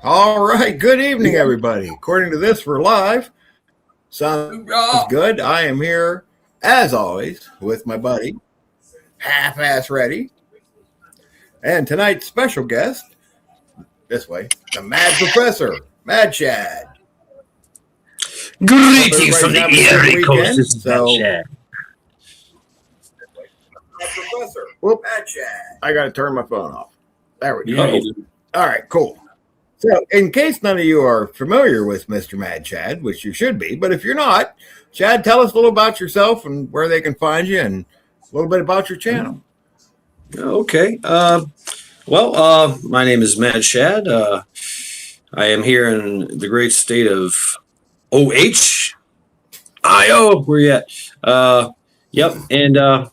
All right. Good evening, everybody. According to this, we're live. Sounds good. I am here, as always, with my buddy, half-ass ready. And tonight's special guest, this way, the Mad Professor, Mad Shad. Greetings from the Erie Coast. This is Mad Shad. Professor, Mad Shad. I got to turn my phone off. There we go. All right, cool. So, in case none of you are familiar with Mr. Mad Shad, which you should be, but if you're not, Shad, tell us a little about yourself and where they can find you and a little bit about your channel. Okay. My name is Mad Shad. I am here in the great state of Ohio. Where you at? Yep. And I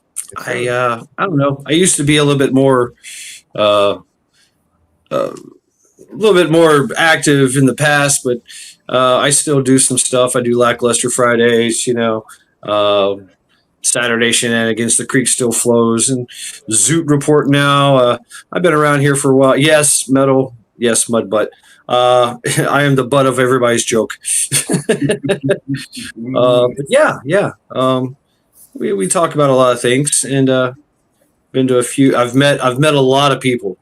don't know. I used to be a little bit more active in the past, but I still do some stuff. I do Lackluster Fridays, Saturday shenanigans. The creek still flows, and Zoot Report now. I've been around here for a while. Yes, metal. Yes, mud butt. I am the butt of everybody's joke. But yeah. We talk about a lot of things, and been to a few. I've met a lot of people.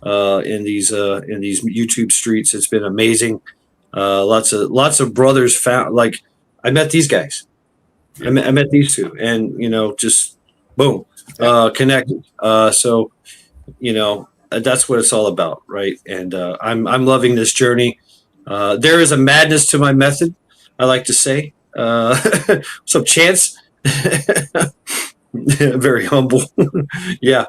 In these YouTube streets. It's been amazing. Lots of brothers found. Like, I met these guys. I met these two, and just boom, connected. So that's what it's all about, right? And I'm loving this journey. There is a madness to my method, I like to say. So Chance, very humble. Yeah.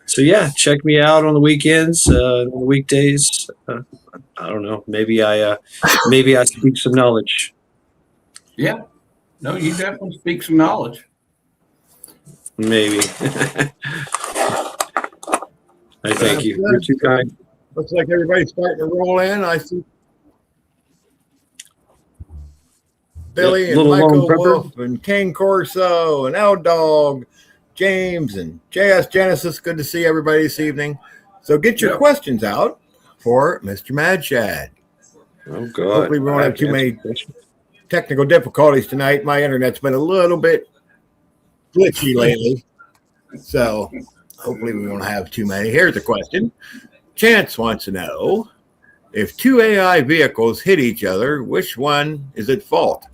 So yeah, check me out on the weekends, on the weekdays. I don't know. Maybe I speak some knowledge. Yeah. No, you definitely speak some knowledge. Maybe. I thank you. You're too kind. Looks like everybody's starting to roll in. I see Billy and Michael Wolf and King Corso and L Dog, James and JS Genesis. Good to see everybody this evening. So get your questions out for Mr. Mad Shad. Oh, God. Hopefully we won't have too many technical difficulties tonight. My internet's been a little bit glitchy lately. So hopefully we won't have too many. Here's a question. Chance wants to know, if two AI vehicles hit each other, which one is at fault?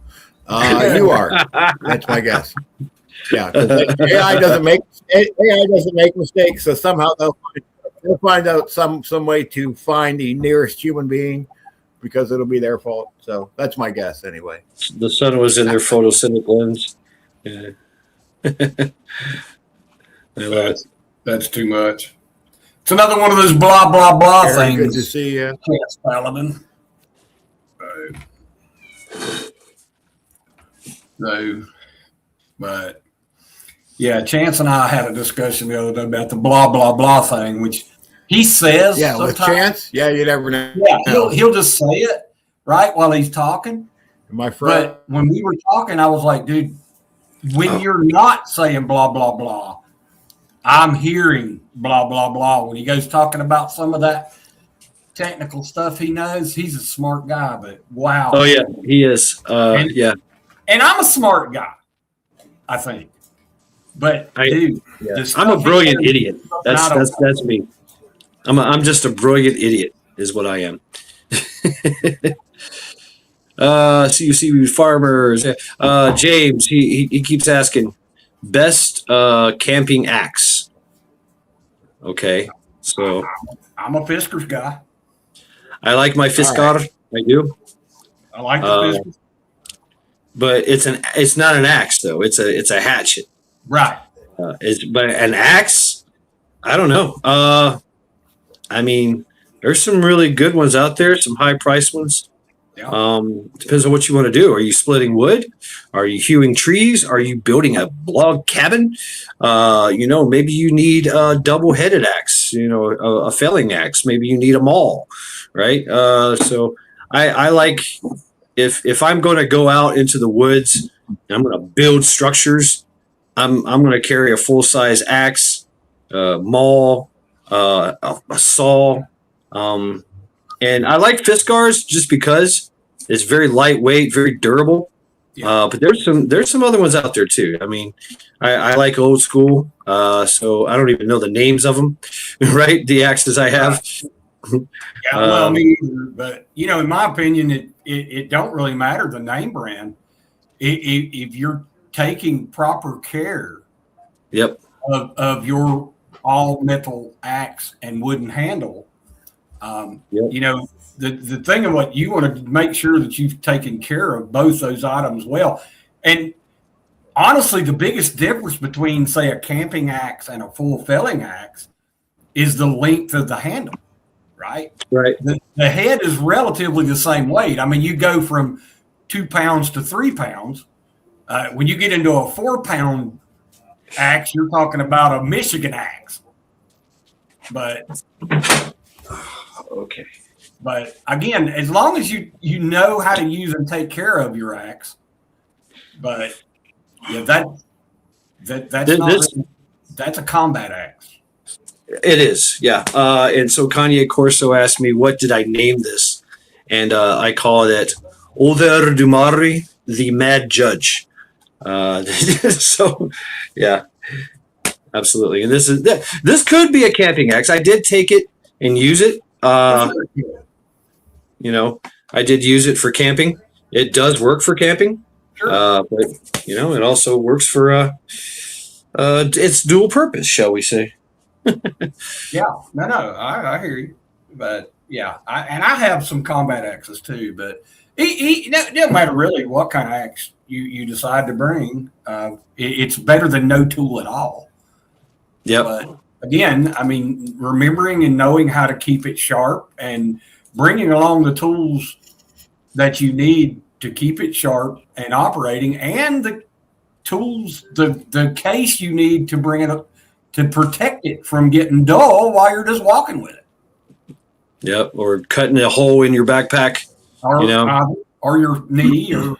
You are. That's my guess. Yeah, AI doesn't make mistakes, so somehow they'll find out some way to find the nearest human being, because it'll be their fault. So that's my guess anyway. The sun was in their photosynthetic lens. Yeah. That's too much. It's another one of those blah blah blah things. Good to see you, Chance Paladin. No, but yeah, Chance and I had a discussion the other day about the blah blah blah thing, which he says. Yeah, with Chance. Yeah, you never know. Yeah, he'll just say it right while he's talking. My friend. But when we were talking, I was like, dude, when you're not saying blah blah blah, I'm hearing blah blah blah. When he goes talking about some of that technical stuff he knows, he's a smart guy. But wow. Oh yeah, he is. Yeah. And I'm a smart guy, I think. But dude, I'm a brilliant idiot. That's me. I'm just a brilliant idiot, is what I am. So you see farmers. James, he keeps asking, best camping axe. Okay, so I'm a Fiskars guy. I like my Fiskar. Right. I do. I like the Fiskars. But it's not an axe though. It's a hatchet. Right. But an axe, I don't know. I mean, there's some really good ones out there, some high priced ones. Yeah. Depends on what you want to do. Are you splitting wood? Are you hewing trees? Are you building a log cabin? Maybe you need a double-headed axe, a felling axe. Maybe you need a maul, right? So I like, if I'm going to go out into the woods and I'm going to build structures, I'm going to carry a full-size axe, maul, a saw, And I like Fiskars just because it's very lightweight, very durable. Yeah. But there's some other ones out there too. I mean, I like old school, so I don't even know the names of them, right? The axes I have. Yeah, well, me either. But in my opinion, it don't really matter the name brand. If you're taking proper care Yep. of your all metal axe and wooden handle, Yep. the thing of what you want to make sure that you've taken care of both those items well. And honestly, the biggest difference between, say, a camping axe and a full felling axe is the length of the handle, right? Right. The head is relatively the same weight. I mean, you go from 2 pounds to 3 pounds. When you get into a 4-pound axe, you're talking about a Michigan axe. But Okay. But again, as long as you know how to use and take care of your axe, but yeah, that's a combat axe. It is, yeah. And so Kanye Corso asked me, what did I name this? And I call it Oder Dumari, the Mad Judge. So, yeah, absolutely. And this could be a camping axe. I did take it and use it. I did use it for camping. It does work for camping. Sure. But it also works for its dual purpose, shall we say? Yeah, no, I hear you, but yeah, I have some combat axes too, but it doesn't matter really what kind of axe you decide to bring. It's better than no tool at all. Yep. But again, I mean, remembering and knowing how to keep it sharp and bringing along the tools that you need to keep it sharp and operating, and the tools, the case you need to bring it up to protect it from getting dull while you're just walking with it. Yep. Or cutting a hole in your backpack. Or your knee. Or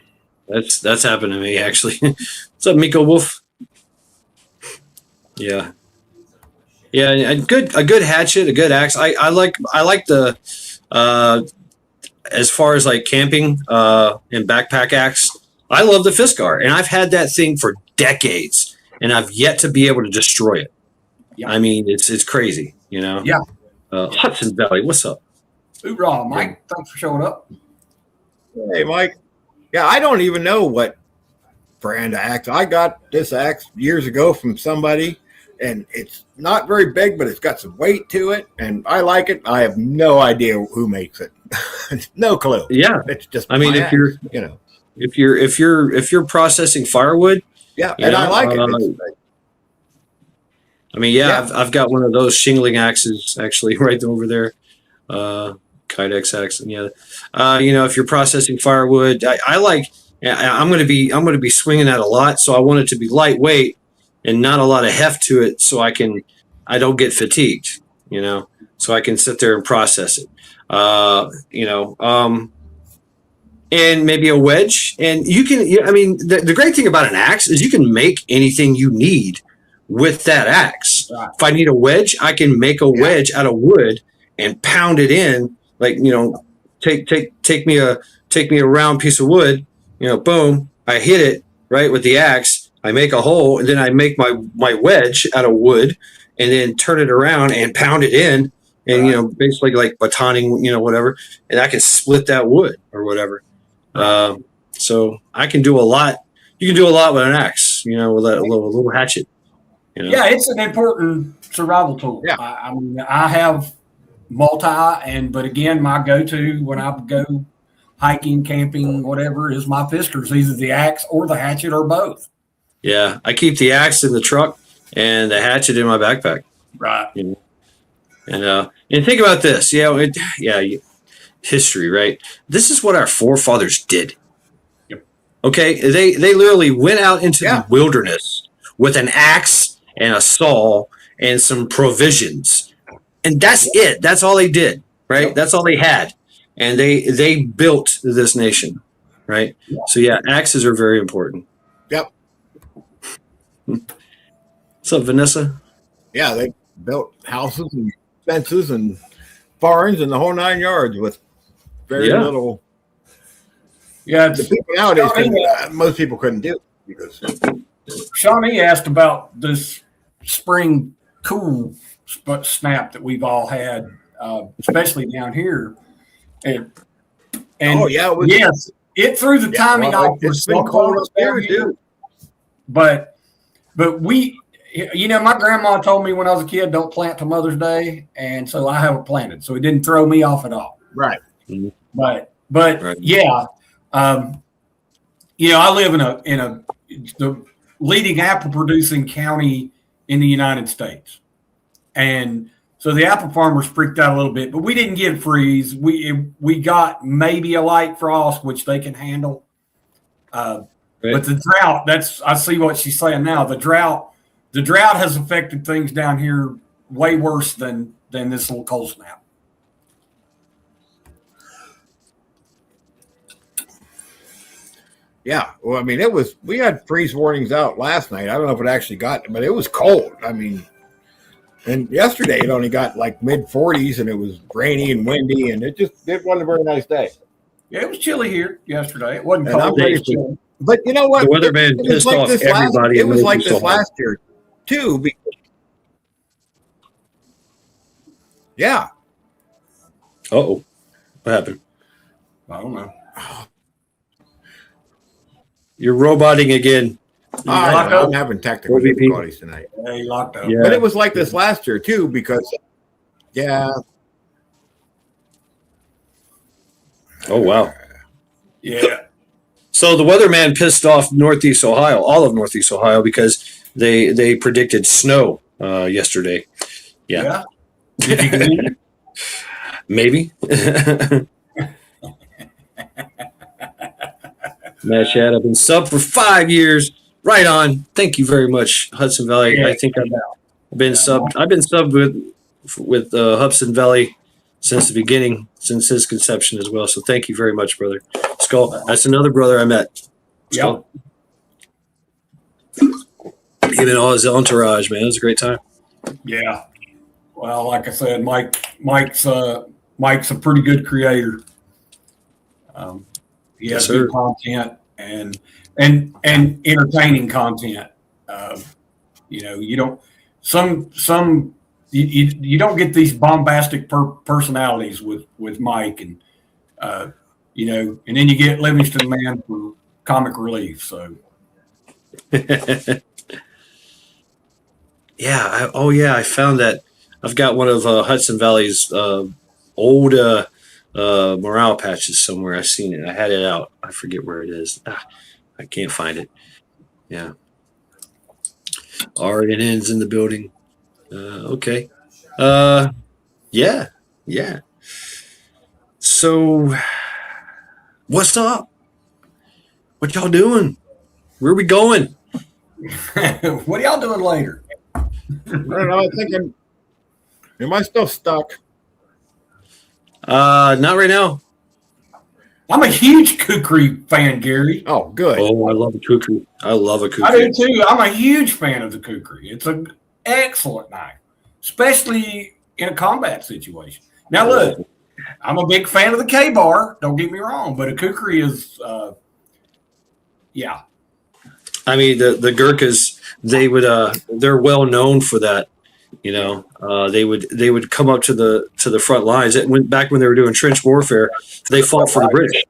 that's happened to me actually. What's up, Miko Wolf? Yeah. Yeah, a good hatchet, a good axe. I like the as far as like camping and backpack axe, I love the Fiskar, and I've had that thing for decades, and I've yet to be able to destroy it. Yeah. I mean, it's crazy, Yeah. Hudson Valley, what's up? Hoorah, Mike. Thanks for showing up. Hey, Mike. Yeah, I don't even know what brand of axe. I got this axe years ago from somebody, and it's not very big, but it's got some weight to it, and I like it. I have no idea who makes it. No clue. Yeah. It's just, I mean, if you're processing firewood. Yeah, and I like it. I mean, I've got one of those shingling axes actually right over there. Kydex axe. And if you're processing firewood, I'm going to be swinging that a lot. So I want it to be lightweight and not a lot of heft to it. So I don't get fatigued, so I can sit there and process it. And maybe a wedge. And the great thing about an axe is you can make anything you need with that axe. Right. If I need a wedge, I can make a wedge out of wood and pound it in. Like, take me a round piece of wood, boom, I hit it right with the axe. I make a hole, and then I make my wedge out of wood, and then turn it around and pound it in, and basically like batoning, whatever, and I can split that wood or whatever. So I can do a lot. You can do a lot with an axe, with a little hatchet. Yeah, it's an important survival tool. Yeah. I mean, I have but again, my go-to when I go hiking, camping, whatever, is my Fiskars, either the axe or the hatchet or both. Yeah, I keep the axe in the truck and the hatchet in my backpack. Right. And think about this. History, right? This is what our forefathers did. Yep. Okay, they literally went out into the wilderness with an axe and a saw and some provisions, and that's it. That's all they did, right? Yep. That's all they had, and they built this nation, right? Yep. So axes are very important. Yep. What's up, Vanessa? Yeah, they built houses and fences and barns and the whole 9 yards with very Yeah. little. Yeah, The it's, people nowadays, most people couldn't do it because Shawnee asked about this spring cool snap that we've all had, especially down here. And oh yeah, it was, yes, it threw the timing well, off. for it's been some cold folks up there down too. But we, my grandma told me when I was a kid, don't plant till Mother's Day, and so I haven't planted, so it didn't throw me off at all. Right. But Right. yeah, I live in the leading apple producing county in the United States, and so the apple farmers freaked out a little bit. But we didn't get freeze. We got maybe a light frost, which they can handle. Right. But the drought, I see what she's saying now. The drought has affected things down here way worse than this little cold snap. Yeah. Well, I mean, we had freeze warnings out last night. I don't know if it actually got, but it was cold. I mean, and yesterday it only got like mid 40s and it was rainy and windy and it wasn't a very nice day. Yeah, it was chilly here yesterday. It wasn't And I'm cold. ready It was chilly. But you know what? The weatherman It was pissed like off this everybody. It in was like Northeast this Ohio. last year too. Yeah. Uh-oh. What happened? I don't know. You're roboting again. I'm having technical OVP. difficulties tonight. Yeah, he locked up. Yeah. But it was like this last year too because, yeah. Oh, wow. Yeah. So the weatherman pissed off Northeast Ohio, all of Northeast Ohio, because they predicted snow yesterday. Yeah. Did you get it? Maybe. Matt Shad, I've been sub for 5 years. Right on. Thank you very much, Hudson Valley. Yeah. I think I've been subbed. I've been subbed with Hudson Valley since the beginning, since his conception as well. So thank you very much, brother. Skull. That's another brother I met. Skull. Him and all his entourage, man. It was a great time. Yeah. Well, like I said, Mike's a pretty good creator. He has Yes, sir. good content and entertaining content. You don't you don't get these bombastic personalities with Mike and and then you get Livingston Man for comic relief. So yeah. I found that. I've got one of Hudson Valley's old morale patches somewhere. I've seen it. I had it out. I forget where it is. I can't find it. Yeah. RNN's in the building. Okay. Yeah. So, what's up? What y'all doing? Where we going? what are y'all doing later? I don't know. I'm thinking, am I still stuck? Not right now. I'm a huge Kukri fan, Gary. Oh, good. Oh, I love a kukri. I love a I do kukri. too. I'm a huge fan of the Kukri. It's an excellent knife, especially in a combat situation. Now, look, I'm a big fan of the K-bar. Don't get me wrong, but a Kukri is, yeah. I mean, the Gurkhas, they're well known for that. They would come up to the front lines. It went back when they were doing trench warfare. They fought for the British,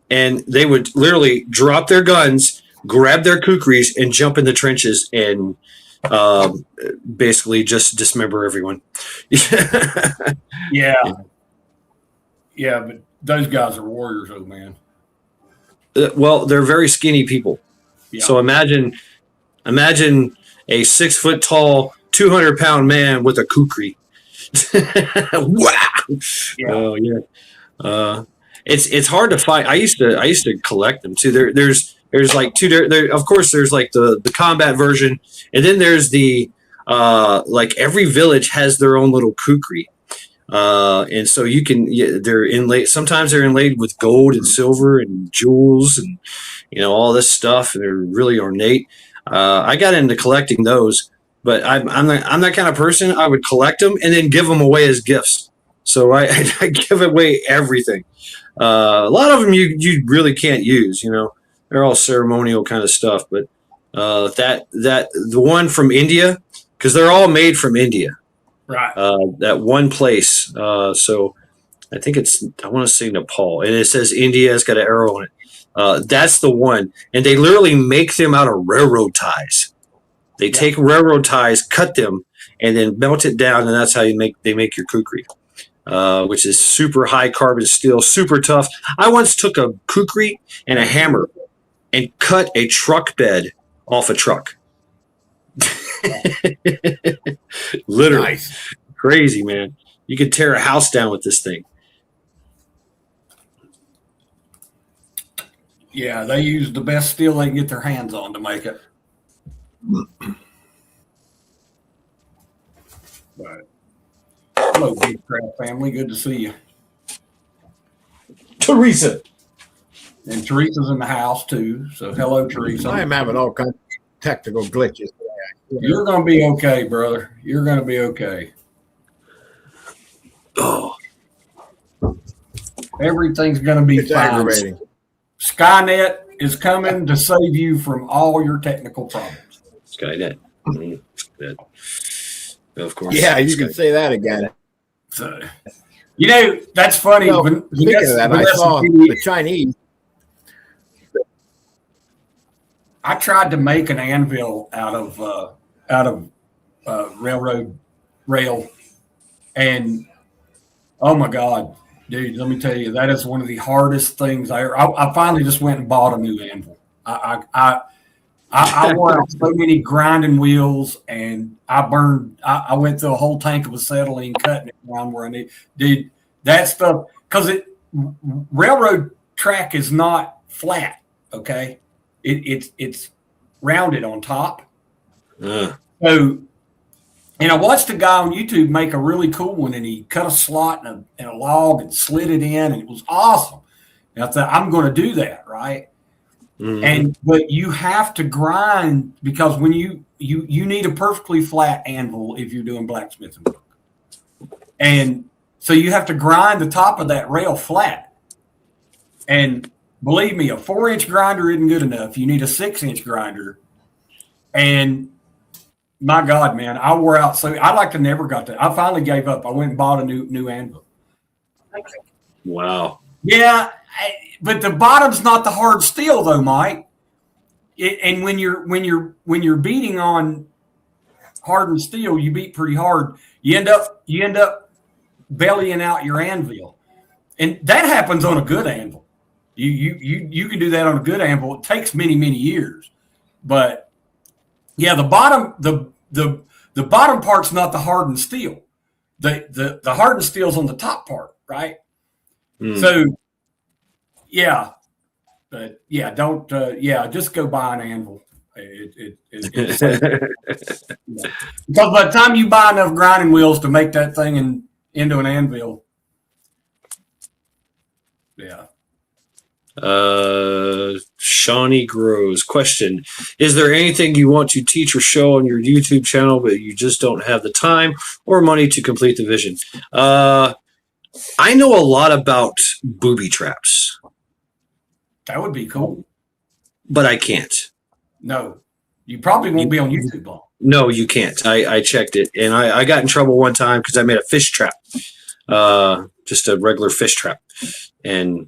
and they would literally drop their guns, grab their kukris, and jump in the trenches and basically just dismember everyone. Yeah. Yeah, but those guys are warriors, though, man. Well, they're very skinny people. Yeah. So imagine a 6 foot tall, 200-pound man with a kukri. Wow. Yeah. Oh yeah. It's hard to find. I used to collect them too. There's like two. There of course there's like the combat version, and then there's the like every village has their own little kukri. And so they're inlaid. Sometimes they're inlaid with gold and silver and jewels and all this stuff, and they're really ornate. I got into collecting those, but I'm that kind of person. I would collect them and then give them away as gifts. So I give away everything. A lot of them you really can't use. They're all ceremonial kind of stuff. But the one from India, because they're all made from India. Right. That one place. So I think I want to say Nepal, and it says India. It's got an arrow on it. That's the one, and they literally make them out of railroad ties. They take railroad ties, cut them, and then melt it down, and that's how they make your kukri, which is super high carbon steel, super tough. I once took a kukri and a hammer and cut a truck bed off a truck. Literally. Nice. Crazy, man. You could tear a house down with this thing. Yeah, they use the best steel they can get their hands on to make it. Right. Hello, Big Crab family. Good to see you. Teresa. And Teresa's in the house too. So hello, Teresa. I am having all kinds of technical glitches. You're going to be okay, brother. You're going to be okay. Oh, Everything's going to be It's fine. aggravating. Skynet is coming to save you from all your technical problems. Skynet. That. Of course. Yeah, you can say that again. So, that's funny. So, speaking of that, I saw the Chinese. I tried to make an anvil out of railroad rail, and oh my God, dude! Let me tell you, that is one of the hardest things I finally just went and bought a new anvil. I wore out so many grinding wheels, and I burned. I went through a whole tank of acetylene cutting it down where I need. Dude, that stuff, because railroad track is not flat. Okay, it's rounded on top. So, and I watched a guy on YouTube make a really cool one, and he cut a slot in a log and slid it in, and it was awesome. And I thought, I'm going to do that, right? Mm-hmm. But you have to grind, because when you need a perfectly flat anvil if you're doing blacksmithing work. And so you have to grind the top of that rail flat. And believe me, a 4-inch grinder isn't good enough. You need a 6-inch grinder. And my God, man, I wore out. So I never got that. I finally gave up. I went and bought a new anvil. Wow. Yeah. But the bottom's not the hard steel, though, Mike. And when you're beating on hardened steel, you beat pretty hard. You end up bellying out your anvil, and that happens on a good anvil. You can do that on a good anvil. It takes many years, but yeah, the bottom part's not the hardened steel. The hardened steel's on the top part, right? So. Yeah, but yeah, don't. Just go buy an anvil. Because by the time you buy enough grinding wheels to make that thing into an anvil, yeah. Shawnee Grows question: is there anything you want to teach or show on your YouTube channel, but you just don't have the time or money to complete the vision? I know a lot about booby traps. That would be cool. But I can't. No. You probably won't be on YouTube long. No, you can't. I checked it, and I got in trouble one time because I made a fish trap. Just a regular fish trap. And,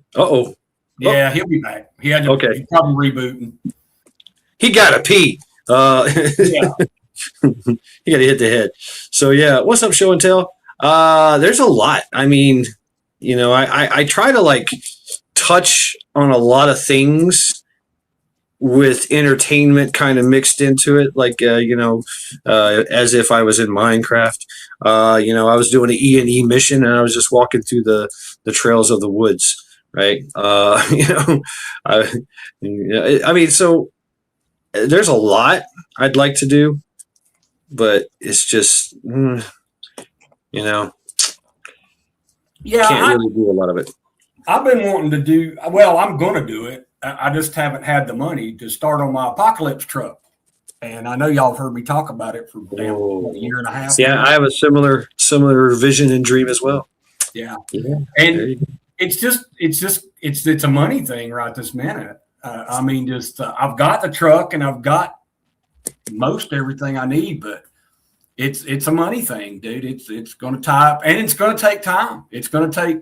Yeah, he'll be back. He had to he's probably rebooting. He got to pee. Yeah. He got to hit the head. So, yeah. What's up, show and tell? There's a lot. I mean, I try to, touch on a lot of things with entertainment kind of mixed into it, as if I was in Minecraft. I was doing an E&E mission, and I was just walking through the trails of the woods, right? So there's a lot I'd like to do, but it's just, Yeah, can't really do a lot of it. I've been wanting to do, I'm going to do it. I just haven't had the money to start on my apocalypse truck. And I know y'all have heard me talk about it for a year and a half. Yeah, I have a similar vision and dream as well. Yeah. Yeah. And it's a money thing right this minute. I mean, I've got the truck and I've got most everything I need, but it's a money thing, dude. It's going to tie up, and it's going to take time. It's going to take,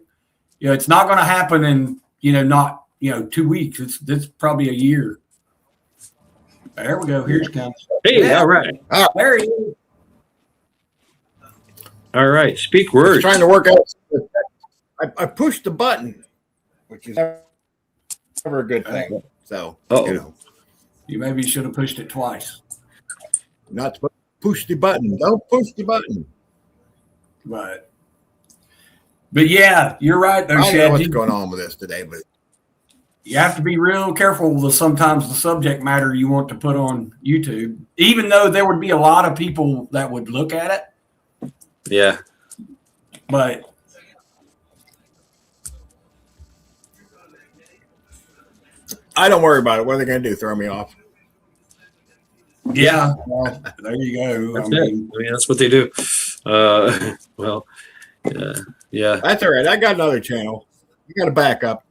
it's not going to happen in, not 2 weeks. It's probably a year. There we go. Here's comes. Hey, all right. There he is. All right. Speak I was words. trying to work out. I pushed the button, which is never a good thing. So, You maybe should have pushed it twice. not supposed to push the button. Don't push the button. But yeah, you're right. Though, I don't know Shad. what's going on with this today, but You have to be real careful with sometimes the subject matter you want to put on YouTube, even though there would be a lot of people that would look at it. Yeah. But I don't worry about it. What are they going to do? Throw me off? yeah, there you go. That's it. I mean, that's what they do. Well, yeah. That's all right. I got another channel. You got a backup.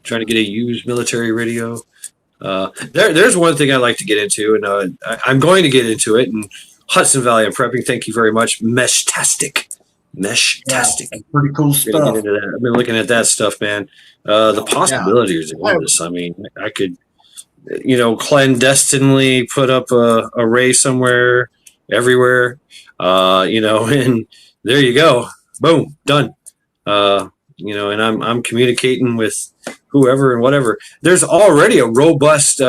Trying to get a used military radio. There's one thing I'd like to get into, and I'm going to get into it. And Hudson Valley and prepping. Thank you very much. Meshtastic. Pretty cool Gonna stuff. get into that. I've been looking at that stuff, man. The possibilities of this. I mean, I could, clandestinely put up a array somewhere, everywhere, and there you go. Boom, done. And I'm communicating with whoever and whatever. There's already a robust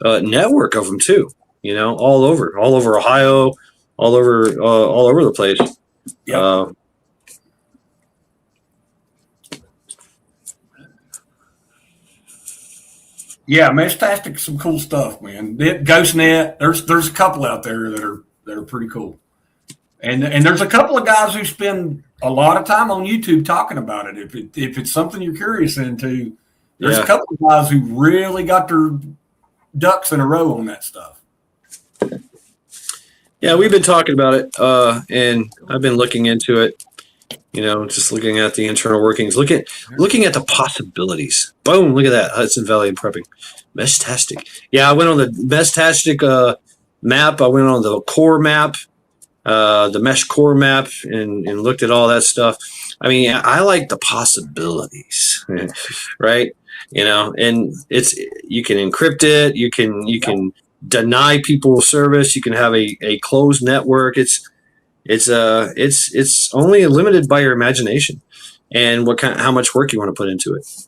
network of them too. All over Ohio, all over the place. Yep. Yeah, Meshtastic, some cool stuff, man. GhostNet, there's a couple out there that are pretty cool, and there's a couple of guys who spend a lot of time on YouTube talking about it. If it's something you're curious into, there's a couple of guys who really got their ducks in a row on that stuff. Yeah, we've been talking about it, and I've been looking into it. Just looking at the internal workings, looking at the possibilities. Boom! Look at that, Hudson Valley and prepping. Meshtastic. Yeah, I went on the Meshtastic map. I went on the core map, the mesh core map, and looked at all that stuff. I mean, I like the possibilities, right? And you can encrypt it. You can deny people service. You can have a closed network. It's only limited by your imagination and how much work you want to put into it.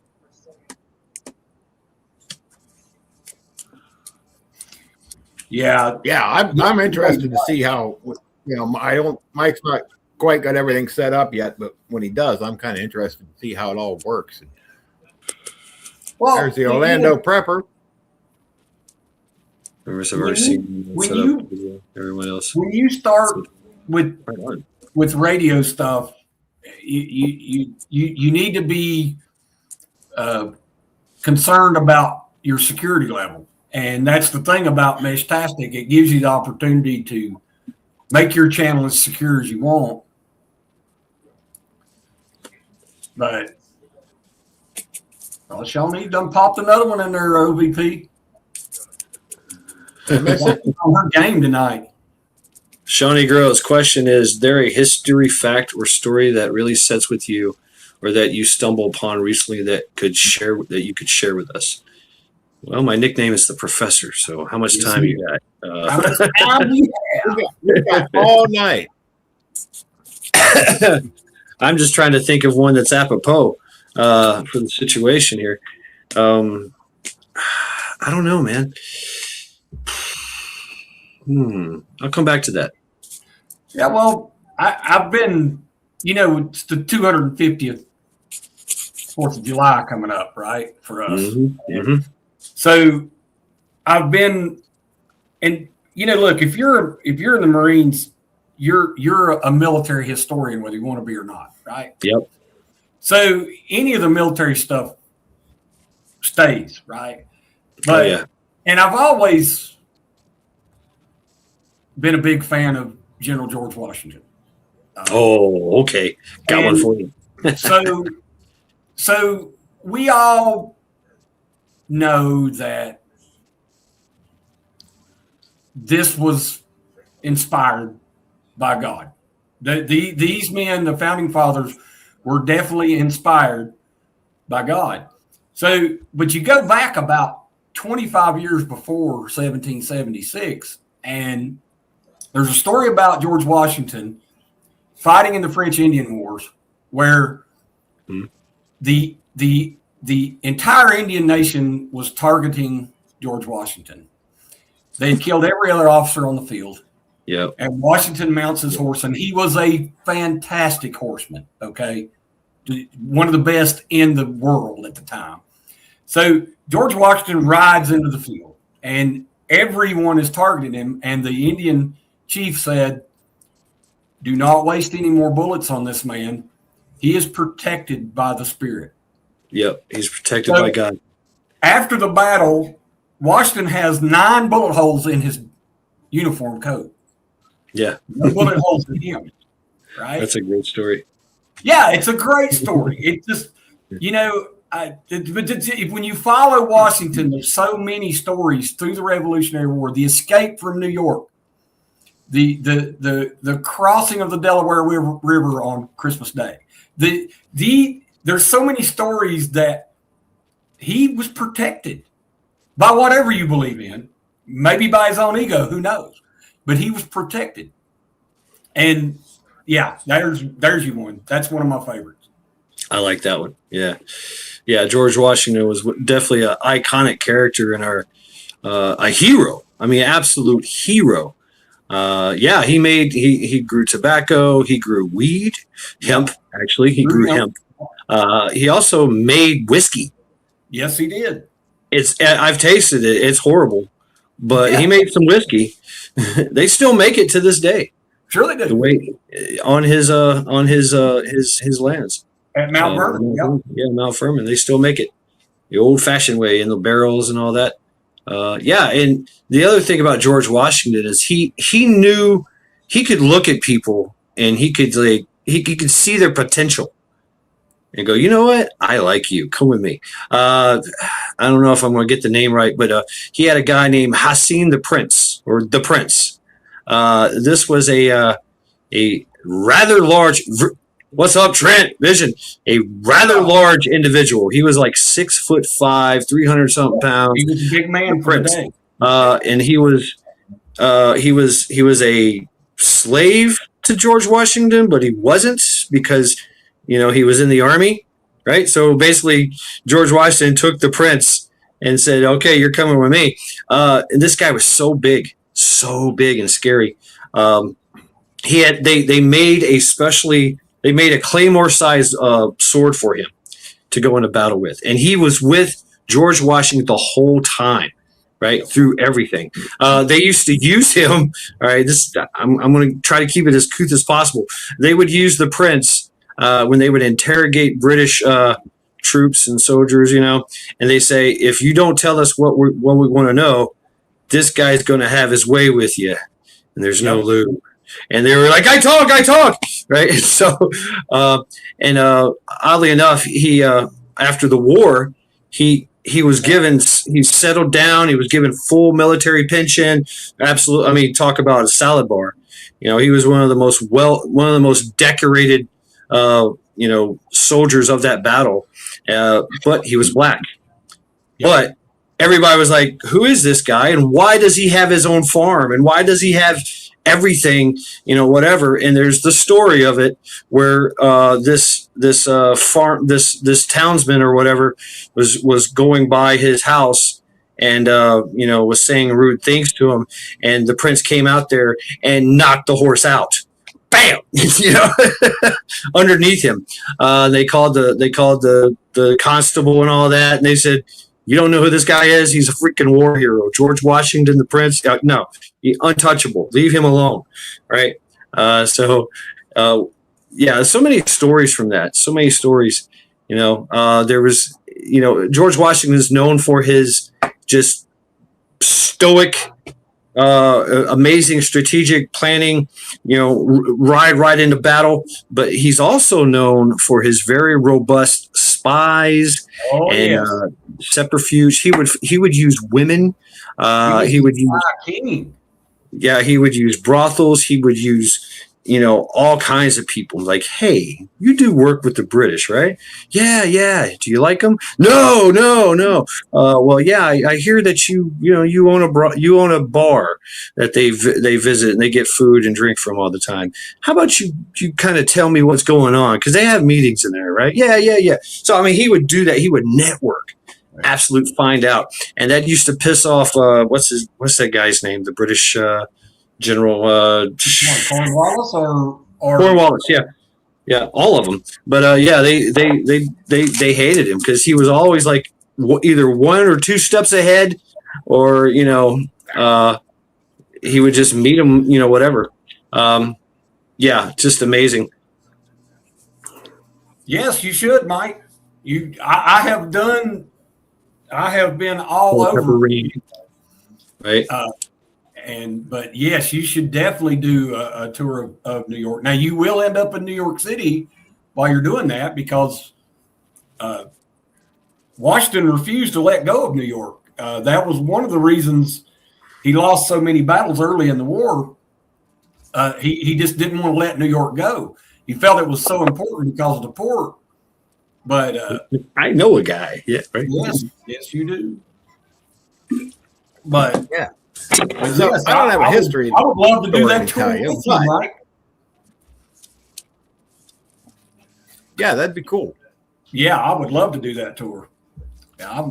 Yeah. I'm interested to see how. Mike's not quite got everything set up yet, but when he does, I'm kind of interested to see how it all works. Well, there's the Orlando prepper. I've already seen everyone else. When you start with radio stuff, you need to be concerned about your security level, and that's the thing about Meshtastic. It gives you the opportunity to make your channel as secure as you want, but Shawnee done popped another one in there, OVP. On her game tonight. Shawnee Gross, question is there a history, fact, or story that really sets with you or that you stumble upon recently that you could share with us? Well, my nickname is the Professor, so how much time you got? How much time do you have? We got all night. I'm just trying to think of one that's apropos for the situation here. I don't know, man. I'll come back to that. Yeah, well, I've been, it's the 250th 4th of July coming up, right, for us. Mm-hmm. So I've been, and look, if you're in the Marines, you're a military historian, whether you want to be or not, right? Yep. So any of the military stuff stays, right? But yeah. And I've always been a big fan of General George Washington. Oh, okay. Got one for you. So we all know that this was inspired by God. These men, the founding fathers, were definitely inspired by God. So, but you go back about 25 years before 1776, and there's a story about George Washington fighting in the French Indian Wars, where the entire Indian nation was targeting George Washington. They had killed every other officer on the field. Yep. And Washington mounts his horse, and he was a fantastic horseman, okay? One of the best in the world at the time. So George Washington rides into the field, and everyone is targeting him, and the Indian chief said, do not waste any more bullets on this man. He is protected by the Spirit. Yep, he's protected by God. After the battle, Washington has 9 bullet holes in his uniform coat. Yeah. No bullet holes in him, right? That's a great story. Yeah, it's a great story. It just, you know, when you follow Washington, there's so many stories through the Revolutionary War, the escape from New York, the crossing of the Delaware River on Christmas Day. There's so many stories that he was protected by whatever you believe in, maybe by his own ego, who knows? But he was protected. And yeah, there's you one. That's one of my favorites. I like that one. Yeah. Yeah, George Washington was definitely an iconic character in our a hero. I mean, absolute hero. Yeah, he grew tobacco, he grew weed, hemp, actually. He grew hemp. He also made whiskey. Yes, he did. I've tasted it. It's horrible, but he made some whiskey. They still make it to this day. Sure, they do. The way on his lands at Mount Vernon. Yeah, Mount Vernon. They still make it the old-fashioned way in the barrels and all that. Yeah, and the other thing about George Washington is he knew he could look at people and he could see their potential and go, you know what? I like you. Come with me. I don't know if I'm going to get the name right, but he had a guy named Hassan the Prince, or the Prince. This was a rather large. What's up, Trent? Vision. A rather large individual. He was like 6'5", 300 something pounds. He was a big man for the day. And he was a slave to George Washington, but he wasn't, because he was in the army, right? So basically, George Washington took the prince and said, "Okay, you're coming with me." And this guy was so big and scary. They made a claymore-sized sword for him to go into battle with, and he was with George Washington the whole time, right, through everything. They used to use him. All right, I'm going to try to keep it as couth as possible. They would use the prince when they would interrogate British troops and soldiers, and they say, if you don't tell us what we want to know, this guy's going to have his way with you, and there's no lube. And they were like, I talk, right? So, oddly enough, he after the war, he settled down. He was given full military pension. Absolutely, I mean, talk about a salad bar. He was one of the most decorated, soldiers of that battle. But he was black. Yep. But everybody was like, who is this guy? And why does he have his own farm? And why does he have everything, whatever? And there's the story of it where this townsman or whatever was going by his house and was saying rude things to him, and the prince came out there and knocked the horse out. Bam! Underneath him. They called the constable and all that, and they said, "You don't know who this guy is? He's a freaking war hero. George Washington, the prince. No, untouchable. Leave him alone." Right? So many stories from that. So many stories. There was, George Washington is known for his just stoic amazing strategic planning, ride right into battle. But he's also known for his very robust spies and subterfuge. He would use women. He would use king. Yeah, he would use brothels. He would use, all kinds of people. Like, hey, you do work with the British, right? Yeah, yeah. Do you like them? No, no, no. Well, yeah, I hear that you own a bar that they visit and they get food and drink from all the time. How about you kind of tell me what's going on, because they have meetings in there, right? Yeah, yeah, yeah. So I mean, he would do that. He would network. Absolute find out, and that used to piss off what's that guy's name, the British general Cornwallis or Cornwallis, yeah, all of them. But yeah, they hated him because he was always like either one or two steps ahead, or he would just meet him, whatever. Yeah, just amazing. Yes, you should, Mike. I have been all over, right? But yes, you should definitely do a tour of New York. Now, you will end up in New York City while you're doing that, because Washington refused to let go of New York. That was one of the reasons he lost so many battles early in the war. He just didn't want to let New York go. He felt it was so important because of the port. But I know a guy. Yeah, right. Yes, you do. But yeah, so yes, I don't have a history. I would love to do that tour with you, Mike. Yeah, that'd be cool. Yeah, I would love to do that tour. Yeah,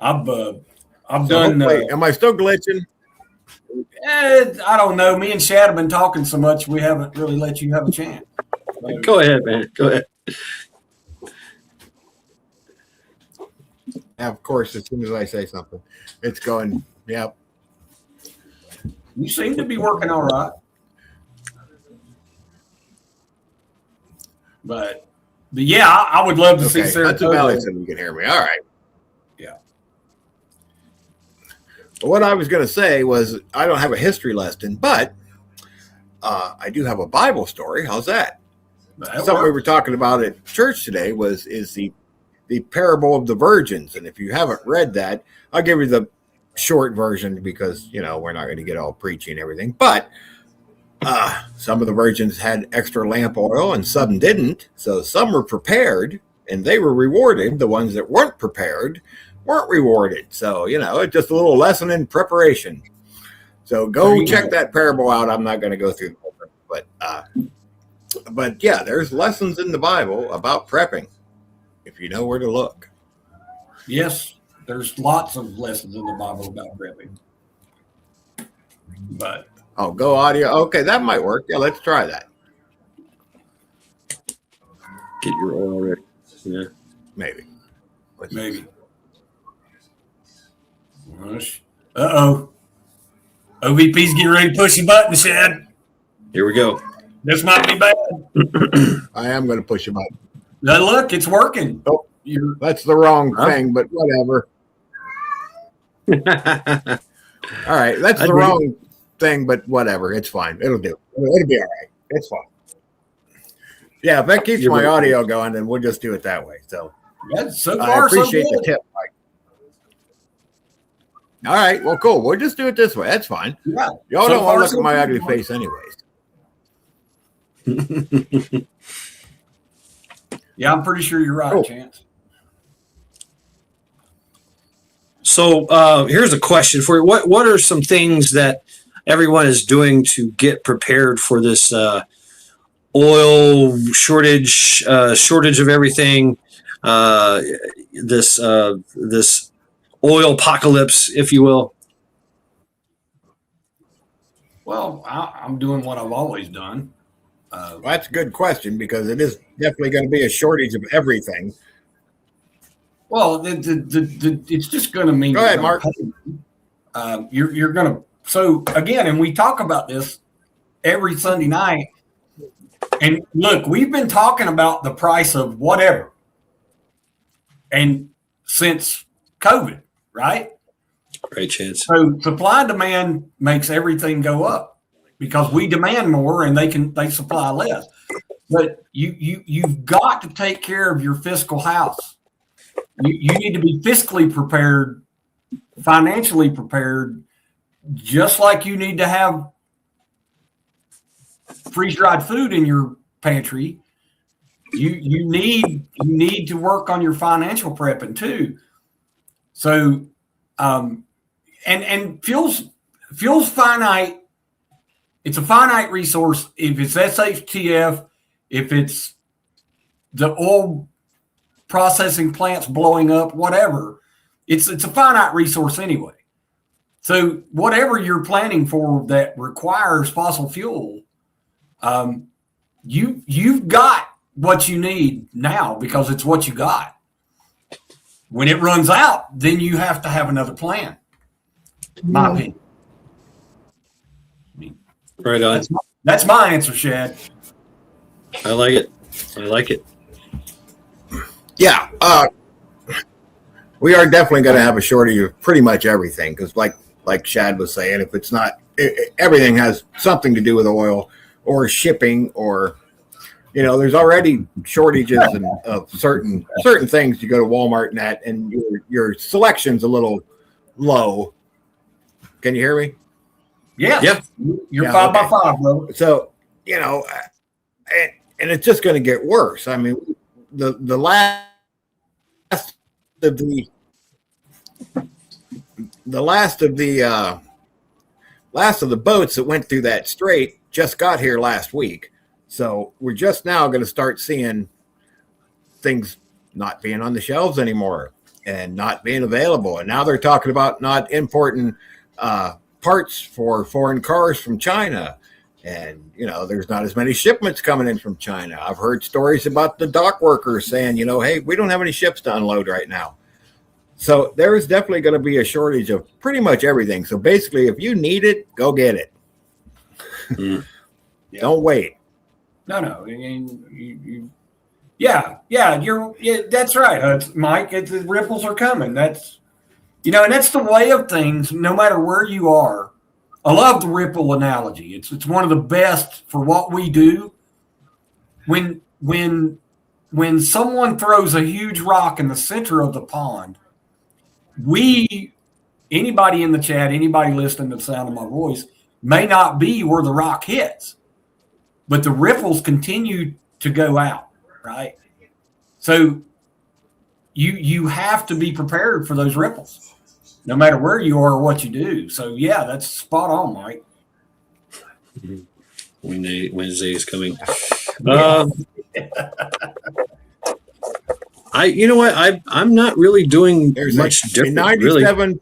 I've done. Am I still glitching? I don't know. Me and Shad have been talking so much, we haven't really let you have a chance. Go ahead, man. Go ahead. Yeah, of course, as soon as I say something, it's going, yep. You seem to be working all right. But yeah, I would love to see Saratoga. That's about it, so you can hear me. All right. Yeah. What I was going to say was I don't have a history lesson, but I do have a Bible story. How's that? Something we were talking about at church today is the parable of the virgins. And if you haven't read that, I'll give you the short version because, we're not going to get all preachy and everything. But some of the virgins had extra lamp oil and some didn't. So some were prepared and they were rewarded. The ones that weren't prepared weren't rewarded. So, it's just a little lesson in preparation. So go check that parable out. I'm not going to go through the whole thing, but yeah, there's lessons in the Bible about prepping if you know where to look. Yes, there's lots of lessons in the Bible about prepping. But go audio. Okay, that might work. Yeah, let's try that. Get your oil ready. Yeah, maybe. Maybe. Uh-oh. OVP's getting ready to push the button, Shad. Here we go. This might be bad. I am going to push a button. Now look, it's working. Oh, that's the wrong thing, but whatever. All right, that's the wrong thing, but whatever. It's fine. It'll do. It'll be all right. It's fine. Yeah, if that keeps my audio going, then we'll just do it that way. So, so far, I appreciate the tip, Mike. All right, well, cool. We'll just do it this way. That's fine. Yeah. Y'all don't want to look at my ugly face anyways. Yeah, I'm pretty sure you're right, Chance. So here's a question for you. What are some things that everyone is doing to get prepared for this oil shortage of everything, this oil apocalypse, if you will? Well, I'm doing what I've always done. Well, that's a good question because it is definitely going to be a shortage of everything. Well, it's just going to mean. Go ahead, Mark. You're going to. So again, and we talk about this every Sunday night. And look, we've been talking about the price of whatever, and since COVID, right? Right, Chance. So supply and demand makes everything go up because we demand more and they supply less. But you've got to take care of your fiscal house. You need to be fiscally prepared, financially prepared, just like you need to have freeze-dried food in your pantry. You need to work on your financial prepping too. So and fuel's finite. It's a finite resource. If it's SHTF, if it's the oil processing plants blowing up, whatever, it's a finite resource anyway. So whatever you're planning for that requires fossil fuel, you've got what you need now because it's what you got. When it runs out, then you have to have another plan. My opinion. Right on. That's my answer, Shad. I like it. I like it. Yeah, we are definitely going to have a shortage of pretty much everything because, like Shad was saying, if it's not, everything has something to do with oil or shipping, or there's already shortages of certain things. You go to Walmart and your selection's a little low. Can you hear me? Yeah. You're Yeah, 5x5, bro. So and it's just going to get worse. I mean, the last of the boats that went through that strait just got here last week. So we're just now going to start seeing things not being on the shelves anymore and not being available. And now they're talking about not importing parts for foreign cars from China. And, there's not as many shipments coming in from China. I've heard stories about the dock workers saying, hey, we don't have any ships to unload right now. So there is definitely going to be a shortage of pretty much everything. So basically, if you need it, go get it. Don't wait. No. That's right, Mike. The ripples are coming. That's, and that's the way of things, no matter where you are. I love the ripple analogy. It's one of the best for what we do. When someone throws a huge rock in the center of the pond, anybody in the chat, anybody listening to the sound of my voice, may not be where the rock hits, but the ripples continue to go out, right? So you have to be prepared for those ripples, no matter where you are or what you do. So yeah, that's spot on, Mike. Wednesday is coming. I'm not really doing There's much different. 97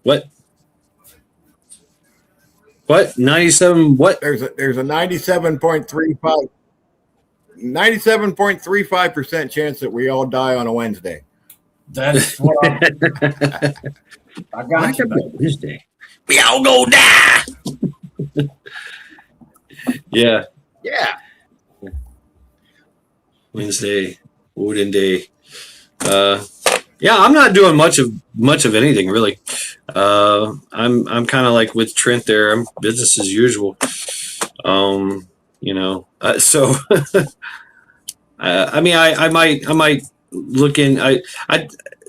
really. What? 97 what? There's a 97.35% chance that we all die on a Wednesday. That's what I got you. Wednesday. We all go die. Yeah. Wednesday, Odin Day. I'm not doing much of anything really. I'm kind of like with Trent there. I'm business as usual. So I might look in. I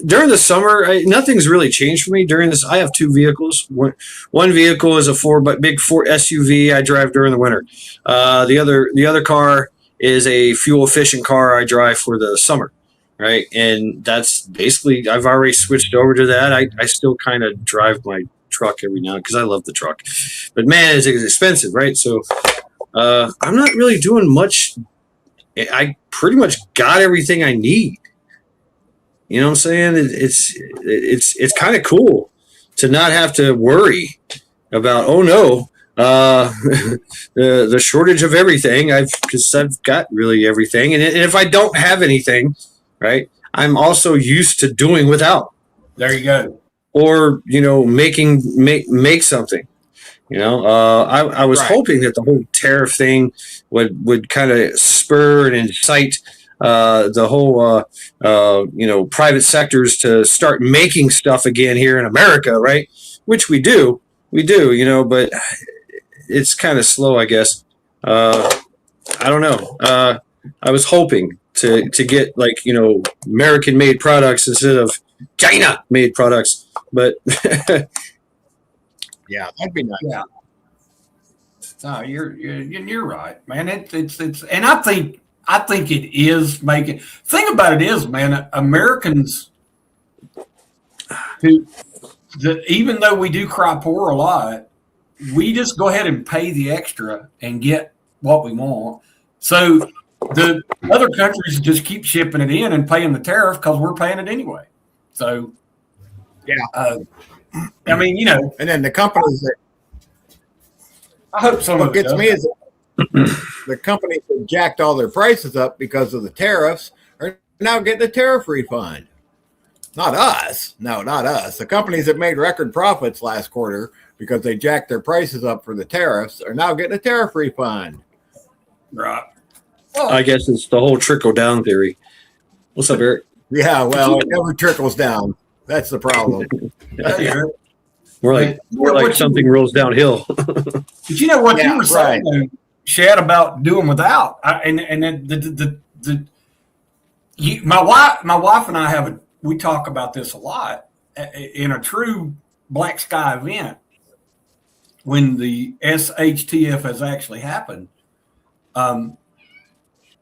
during the summer, nothing's really changed for me during this. I have two vehicles. One vehicle is a big Ford SUV I drive during the winter. The other car is a fuel efficient car I drive for the summer, right? And that's basically, I've already switched over to that. I still kind of drive my truck every now because I love the truck, but man, it's expensive, right? So I'm not really doing much. I pretty much got everything I need. You know what I'm saying? It's kind of cool to not have to worry about, the shortage of everything. Because I've got really everything, and if I don't have anything, right, I'm also used to doing without. There you go. Or make something. I was hoping that the whole tariff thing would kind of spur and incite the whole private sectors to start making stuff again here in America, right? Which we do, but it's kind of slow, I guess. I don't know. I was hoping to get American made products instead of China made products, but Yeah, that'd be nice. Yeah. No, you're right, man. It's and I think it is making. Thing about it is, man, Americans who even though we do cry poor a lot, we just go ahead and pay the extra and get what we want. So the other countries just keep shipping it in and paying the tariff because we're paying it anyway. So yeah, I mean, and then the companies that I hope some what of it gets me is the companies that jacked all their prices up because of the tariffs are now getting a tariff refund. Not us. No, not us. The companies that made record profits last quarter because they jacked their prices up for the tariffs are now getting a tariff refund. Right. I guess it's the whole trickle down theory. What's up, Eric? Yeah, well, it never trickles down. That's the problem. More like something rolls downhill. But you know what you were saying, though, Shad, about doing without, my wife and I we talk about this a lot in a true black sky event when the SHTF has actually happened.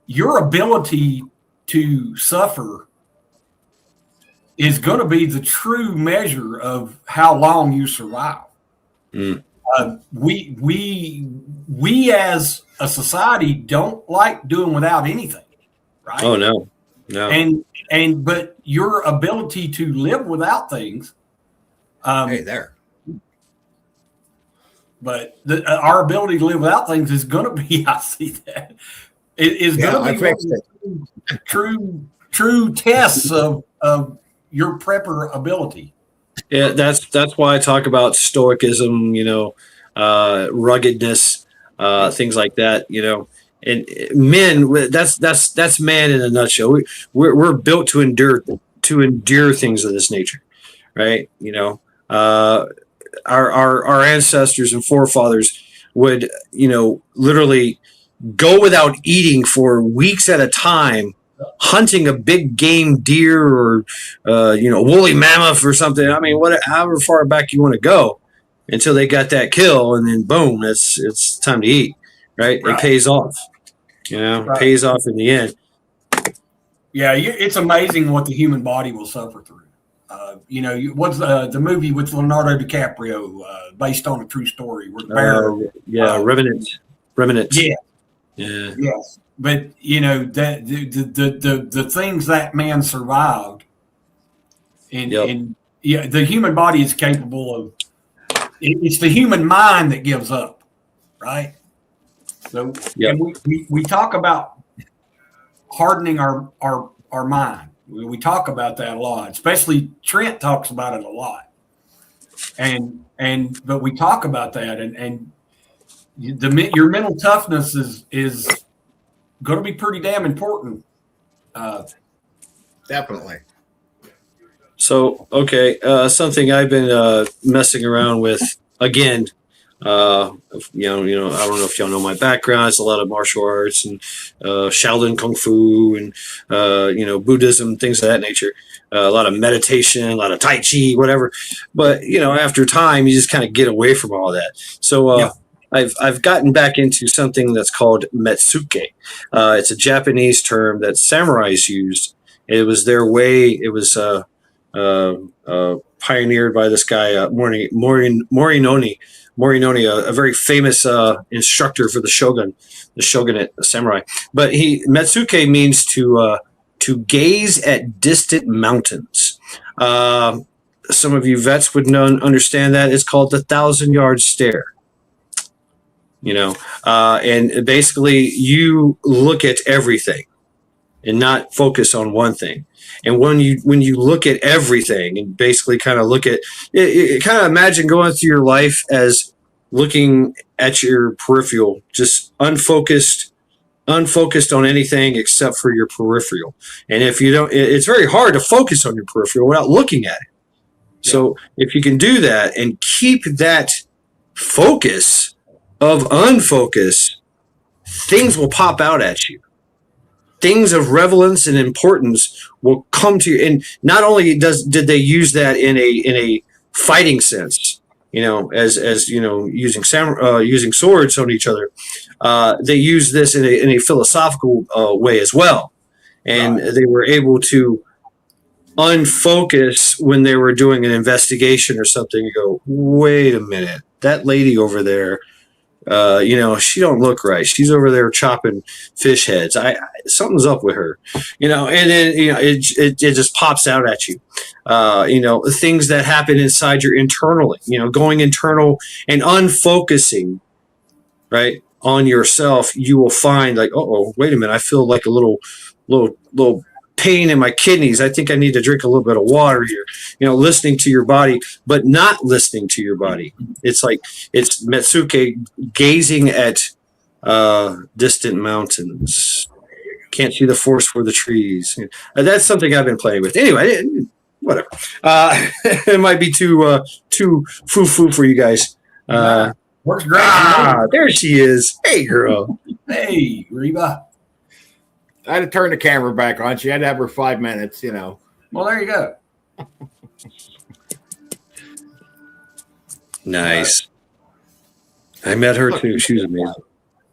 Your ability to suffer is going to be the true measure of how long you survive. Mm. We as a society don't like doing without anything, right? Oh no. But your ability to live without things, Hey there. but our ability to live without things is going to be. I see that it is going to be true tests of your prepper ability. Yeah, that's why I talk about stoicism, ruggedness, things like that, and men. That's man in a nutshell. We're built to endure things of this nature, right? Our ancestors and forefathers would, literally go without eating for weeks at a time, hunting a big game deer or woolly mammoth or something. I mean, however far back you want to go, until they got that kill, and then boom, it's time to eat. Right? It pays off. Pays off in the end. Yeah, it's amazing what the human body will suffer through. What's the movie with Leonardo DiCaprio based on a true story? Revenant. Yeah. Yeah. Yes. But the things that man survived, and the human body is capable of. It's the human mind that gives up, right? So we talk about hardening our mind. We talk about that a lot, especially Trent talks about it a lot, but we talk about that, and your mental toughness is going to be pretty damn important. Definitely. So, okay, something I've been messing around with again. I don't know if y'all know my background. It's a lot of martial arts and Shaolin Kung Fu and Buddhism, things of that nature. A lot of meditation, a lot of Tai Chi, whatever. But after time, you just kind of get away from all that. So I've gotten back into something that's called Metsuke. It's a Japanese term that samurais used. It was their way. It was pioneered by this guy Morinori, a very famous instructor for the shogunate samurai. But Metsuke means to gaze at distant mountains. Some of you vets would understand that. It's called the 1,000-yard stare. And basically you look at everything and not focus on one thing. And when you look at everything and basically kind of look at it, kind of imagine going through your life as looking at your peripheral, just unfocused, unfocused on anything except for your peripheral. And if you don't, it's very hard to focus on your peripheral without looking at it. So if you can do that and keep that focus of unfocus, things will pop out at you. Things of relevance and importance will come to you. And not only did they use that in a fighting sense, as using swords on each other, they used this in a philosophical way as well. And they were able to unfocus when they were doing an investigation or something. You go, wait a minute, that lady over there, she don't look right. She's over there chopping fish heads. Something's up with her, and then, it just pops out at you. Things that happen inside your internally, going internal and unfocusing, right, on yourself, you will find like, oh, wait a minute. I feel like a little pain in my kidneys. I think I need to drink a little bit of water here. Listening to your body, but not listening to your body. It's like it's Metsuke gazing at distant mountains. Can't see the forest for the trees. That's something I've been playing with. Anyway, whatever. It might be too foo for you guys. Works great. There she is. Hey, girl. Hey, Reba. I had to turn the camera back on. She had to have her 5 minutes, Well, there you go. Nice. I met her too. She was amazing.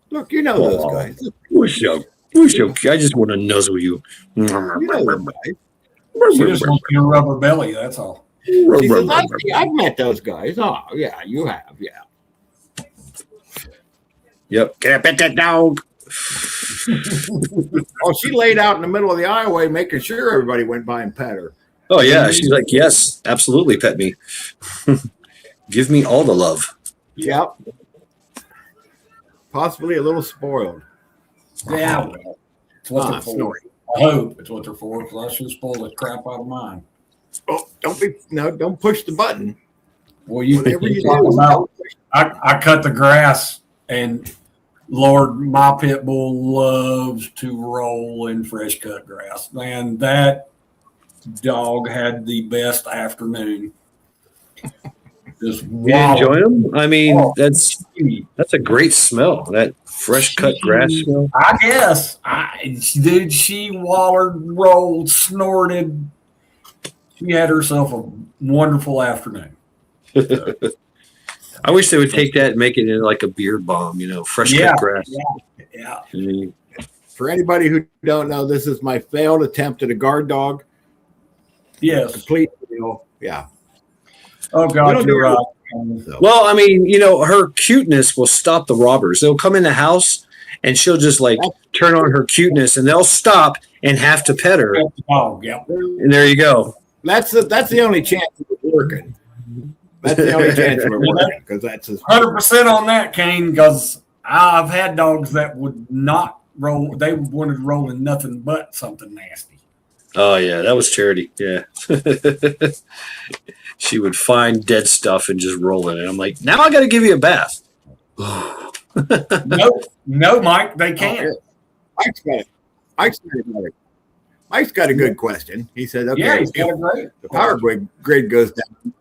Look, those guys. What's up? I just want to nuzzle you. You know those guys. She just wants your rubber belly, that's all. She says, I've met those guys. Oh, yeah, you have, yeah. Yep. Get up at that dog. Oh, she laid out in the middle of the aisleway making sure everybody went by and pet her. Oh, yeah. She's like, yes, absolutely, pet me. Give me all the love. Yep. Possibly a little spoiled. Yeah, well, it's what they're for. Snorri. I hope it's what they're for, because I should spoil the crap out of mine. Oh, don't push the button. Well, you Whatever you talk do, about, I cut the grass, and Lord, my pit bull loves to roll in fresh cut grass. Man, that dog had the best afternoon. Just You enjoy them? I mean, that's a great smell. That fresh cut grass smell. I guess. She wallered, rolled, snorted. She had herself a wonderful afternoon. I wish they would take that and make it into like a beard bomb, fresh cut grass. Yeah. For anybody who don't know, this is my failed attempt at a guard dog. Yes. Complete fail. Yeah. Oh, God, you're right. Well, I mean, her cuteness will stop the robbers. They'll come in the house and she'll just like turn on her cuteness and they'll stop and have to pet her. Oh, yeah. And there you go. That's the only chance of it working. That's the only chance of it working, because that's 100% on that, Kane, because I've had dogs that would not roll. They wanted to roll in nothing but something nasty. Oh, yeah. That was Charity. Yeah. She would find dead stuff and just roll in it. I'm like, now I got to give you a bath. No, Mike, they can't. Mike's got a good question. He said, okay, Yeah, he's got a great. the power grid goes down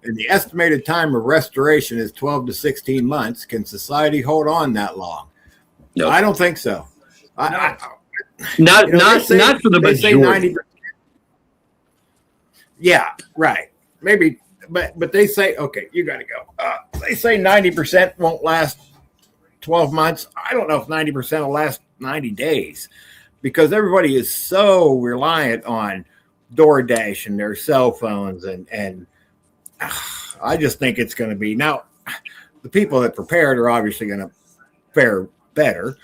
and the estimated time of restoration is 12 to 16 months. Can society hold on that long? No. I don't think so. Not for the they say majority. 90%. Yeah, right. Maybe, but they say, okay, you got to go. They say 90% won't last 12 months. I don't know if 90% will last 90 days, because everybody is so reliant on DoorDash and their cell phones. And I just think it's going to be, now the people that prepared are obviously going to fare better,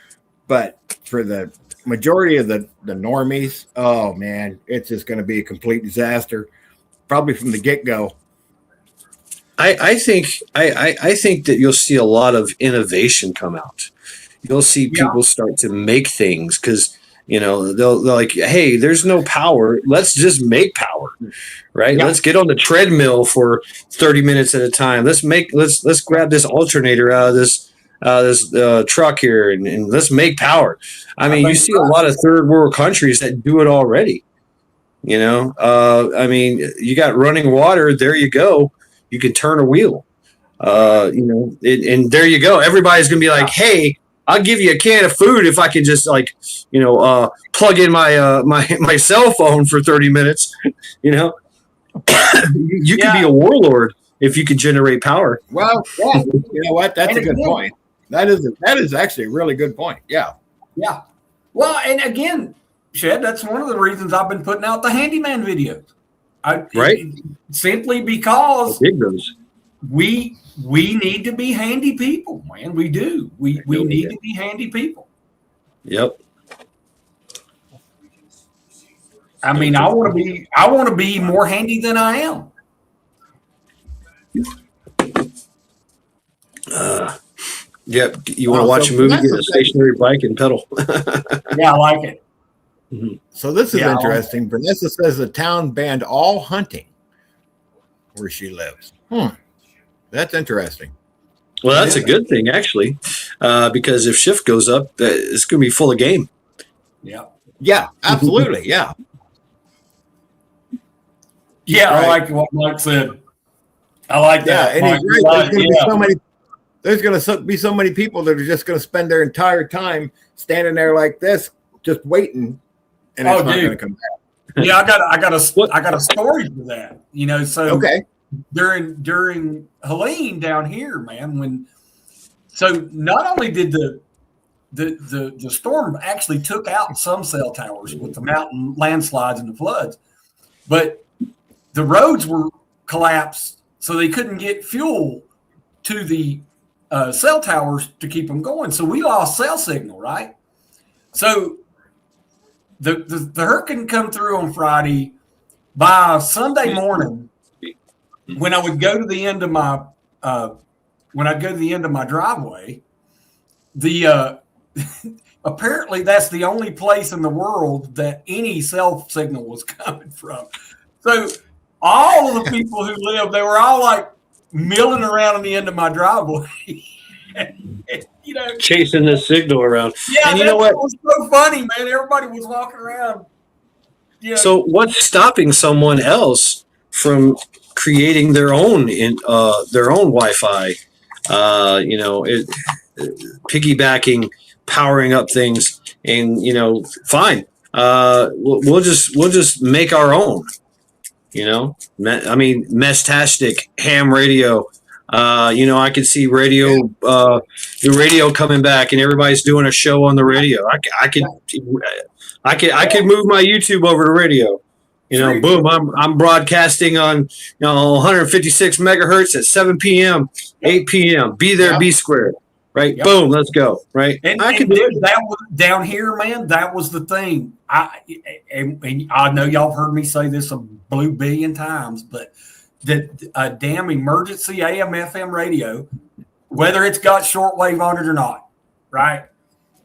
but for the majority of the normies, oh man, it's just going to be a complete disaster. Probably from the get-go. I think that you'll see a lot of innovation come out. You'll see people start to make things because they're like, hey, there's no power. Let's just make power, right? Yeah. Let's get on the treadmill for 30 minutes at a time. Let's grab this alternator out of this truck here and let's make power. I mean, you see a lot of third world countries that do it already. You know, I mean, you got running water. There you go. You can turn a wheel. You know, and there you go. Everybody's gonna be like, "Hey, I'll give you a can of food if I can just like, you know, plug in my my cell phone for 30 minutes." You know, you could be a warlord if you could generate power. Well, yeah, you know what? That's a good point. That is actually a really good point. Yeah. Yeah. Well, and again, Shed, that's one of the reasons I've been putting out the handyman videos. Simply because we need to be handy people, man. We do. We need to be handy people. Yep. I mean, I want to be more handy than I am. Yep. You want to watch a movie, get a stationary bike and pedal. Yeah, I like it. Mm-hmm. So this is interesting. Vanessa says the town banned all hunting where she lives. That's interesting. Well, that's a good thing, actually, because if shift goes up, it's going to be full of game. Yeah. Yeah, absolutely. Yeah. Yeah, right. I like what Mike said. I like that. Yeah, and he's right. There's going to be so many people that are just going to spend their entire time standing there like this, just waiting, and it's not going to come back. Yeah, I got a story for that. You know, so okay. During Helene down here, man, so not only did the storm actually took out some cell towers with the mountain landslides and the floods, but the roads were collapsed, so they couldn't get fuel to the cell towers to keep them going. So we lost cell signal, right? So the hurricane come through on Friday. By Sunday morning, when I would go to the end of my driveway, the apparently that's the only place in the world that any cell signal was coming from. So all of the people who lived, they were all like milling around on the end of my driveway. You know, chasing the signal around. Yeah, and you know what? Was so funny, man. Everybody was walking around. Yeah. So what's stopping someone else from creating their own Wi-Fi? You know, piggybacking, powering up things, and you know, fine. We'll just make our own. You know, I mean, Mestastic, ham radio. You know, I could see the radio coming back, and everybody's doing a show on the radio. I could move my YouTube over to radio. You know, boom! I'm broadcasting on 156 megahertz at 7 p.m., 8 p.m. Be there, be square. Right? Yep. Boom! Let's go. Right? And I can do that down here, man. That was the thing. And I know y'all have heard me say this a blue billion times, but the damn emergency AM/FM radio, whether it's got shortwave on it or not, right?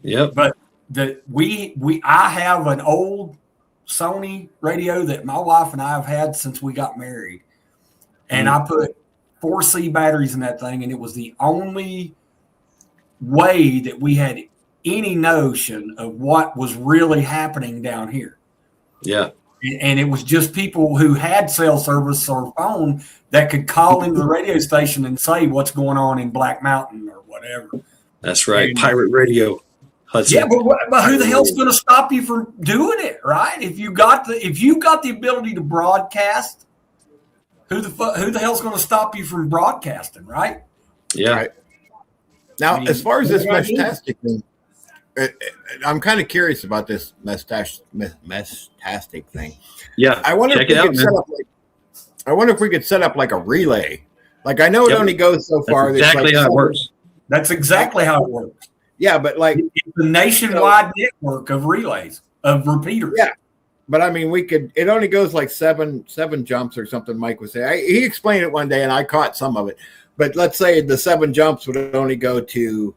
Yep. But I have an old Sony radio that my wife and I have had since we got married, and I put 4C batteries in that thing, and it was the only way that we had any notion of what was really happening down here. Yeah. And it was just people who had cell service or phone that could call into the radio station and say what's going on in Black Mountain or whatever. That's right. Pirate radio. Hudson. Yeah, but who the hell's going to stop you from doing it, right? If you got the ability to broadcast, who the hell's going to stop you from broadcasting, right? Yeah. Right. Now, as far as this Mestastic thing, I'm kind of curious about this Mestastic thing. Yeah, I wonder if we could set up like a relay. Like I know it only goes so far. That's exactly how it works. That's exactly how it works. Yeah, but like it's a nationwide network of relays of repeaters. Yeah, but I mean, we could. It only goes like seven jumps or something. Mike was saying. He explained it one day, and I caught some of it. But let's say the 7 jumps would only go to,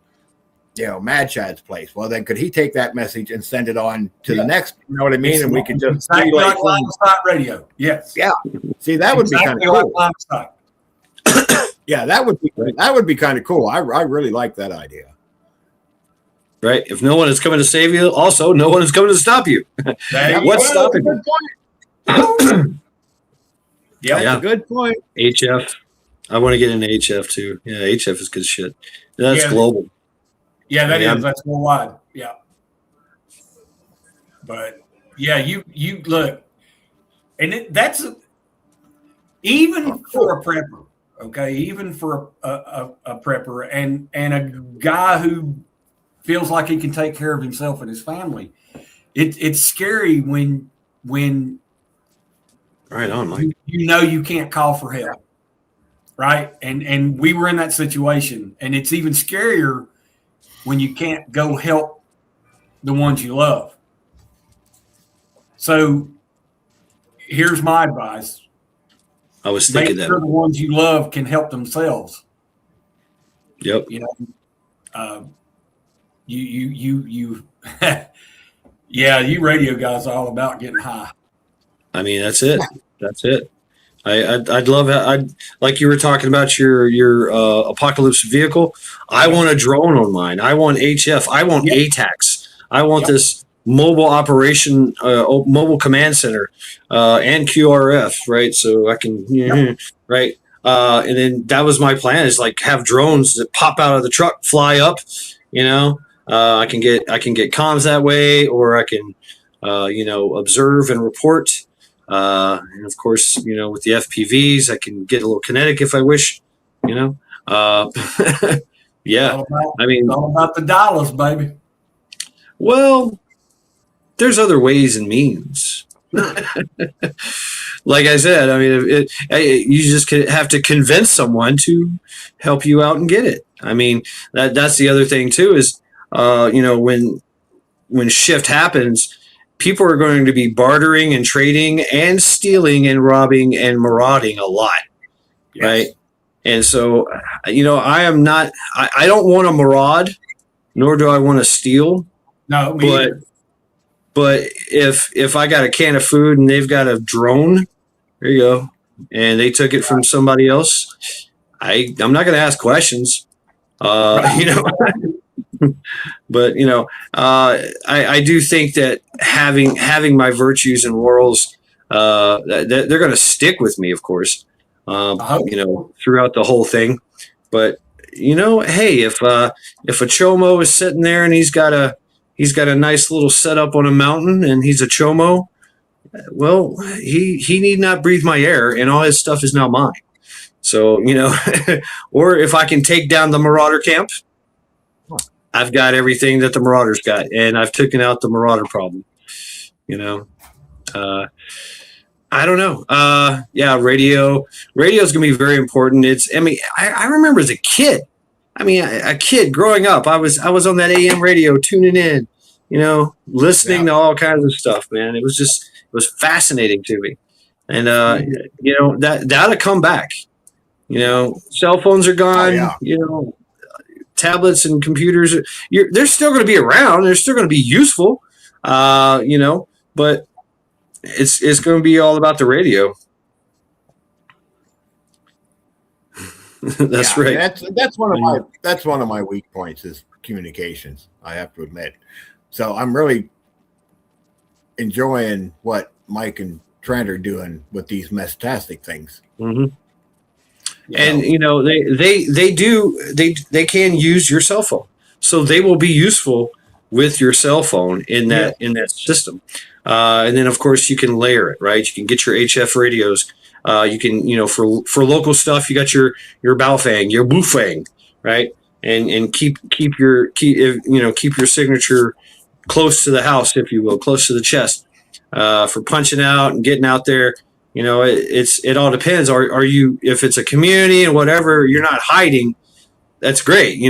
Mad Shad's place. Well, then could he take that message and send it on to the next? You know what I mean? And we could just like line of sight radio. Yes. Yeah. See, that would be kind of cool. Line of sight. Yeah, that would be kind of cool. I really like that idea. Right? If no one is coming to save you, also no one is coming to stop you. What's stopping you? Yeah, good point. HF. I want to get into HF too. Yeah, HF is good shit. That's global. Yeah, that is. That's worldwide. Yeah. But yeah, you look, and that's even for a prepper. Okay, even for a prepper and a guy who feels like he can take care of himself and his family. It's scary when right on, Mike. You know you can't call for help, right? And we were in that situation, and it's even scarier when you can't go help the ones you love. So here's my advice. I was thinking Make sure the ones you love can help themselves. Yep. You know, you yeah, you radio guys are all about getting high. I mean, that's it. That's it. I'd love it. Like you were talking about your apocalypse vehicle. I want a drone on mine. I want HF. I want ATAX. I want this mobile operation, mobile command center, and QRF, right? So I can, right? And then that was my plan, is like have drones that pop out of the truck, fly up, you know. I can get comms that way, or I can, observe and report. And of course, with the FPVs, I can get a little kinetic if I wish, yeah. It's all about the dollars, baby. Well, there's other ways and means. Like I said, I mean, you just have to convince someone to help you out and get it. I mean, that's the other thing too, is, when shift happens, people are going to be bartering and trading and stealing and robbing and marauding a lot. Yes. Right. And so, I am not, I don't want to maraud, nor do I want to steal. No, but if I got a can of food and they've got a drone, there you go, and they took it from somebody else, I'm not going to ask questions, But I do think that having my virtues and morals, they're going to stick with me, of course, throughout the whole thing. But hey, if a chomo is sitting there and he's got a nice little setup on a mountain and he's a chomo, well, he need not breathe my air, and all his stuff is now mine. So or if I can take down the marauder camp, I've got everything that the Marauders got, and I've taken out the Marauder problem. I don't know. Radio is going to be very important. I remember as a kid, a kid growing up, I was on that AM radio tuning in, listening to all kinds of stuff, man. It was fascinating to me. And, that'll come back. Cell phones are gone, tablets and computers, they're still going to be around. They're still going to be useful, but it's going to be all about the radio. That's right. That's one of my weak points is communications, I have to admit. So I'm really enjoying what Mike and Trent are doing with these Mestastic things. Mm-hmm. And they can use your cell phone, so they will be useful with your cell phone in that system. And then of course you can layer it, right? You can get your HF radios. You can for local stuff, you got your Baofeng, your Bufang, right? And keep your signature close to the house, if you will, close to the chest, for punching out and getting out there. It all depends. Are you, if it's a community and whatever, you're not hiding, that's great.